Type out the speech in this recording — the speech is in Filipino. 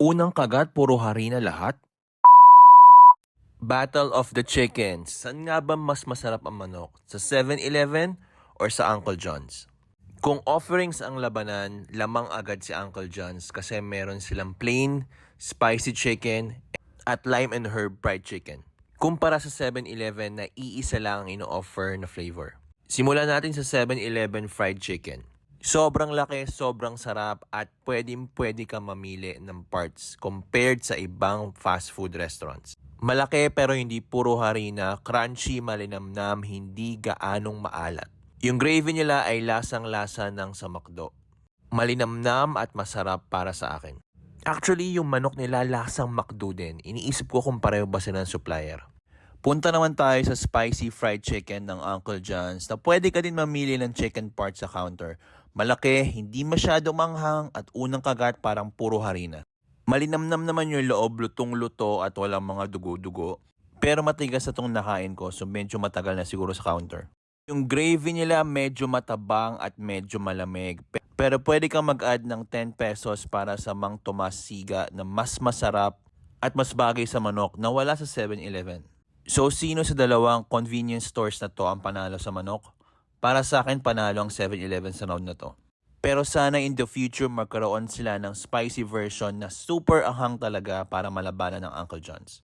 Unang kagat, puro harina lahat? Battle of the Chickens. Saan nga ba mas masarap ang manok? Sa 7-Eleven or sa Uncle John's? Kung offerings ang labanan, lamang agad si Uncle John's kasi meron silang plain, spicy chicken, at lime and herb fried chicken. Kumpara sa 7-Eleven na iisa lang ang ino-offer na flavor. Simulan natin sa 7-Eleven fried chicken. Sobrang laki, sobrang sarap at pwedeng-pwede ka mamili ng parts compared sa ibang fast food restaurants. Malaki pero hindi puro harina, crunchy, malinamnam, hindi gaanong maalat. Yung gravy nila ay lasang-lasa ng sa McDo. Malinamnam at masarap para sa akin. Actually, yung manok nila lasang McDo din. Iniisip ko kung pareho ba sila ng supplier. Punta naman tayo sa spicy fried chicken ng Uncle John's na pwede ka din mamili ng chicken parts sa counter. Malaki, hindi masyado manghang at unang kagat parang puro harina. Malinamnam naman yung loob, lutong-luto at walang mga dugo-dugo. Pero matigas na itong nakain ko so medyo matagal na siguro sa counter. Yung gravy nila medyo matabang at medyo malamig. Pero pwede kang mag-add ng 10 pesos para sa Mang Tomas Siga na mas masarap at mas bagay sa manok na wala sa 7-Eleven. So sino sa dalawang convenience stores na to ang panalo sa manok? Para sa akin panalo ang 7-Eleven sa round na to. Pero sana in the future magkaroon sila ng spicy version na super ahang talaga para malabanan ng Uncle John's.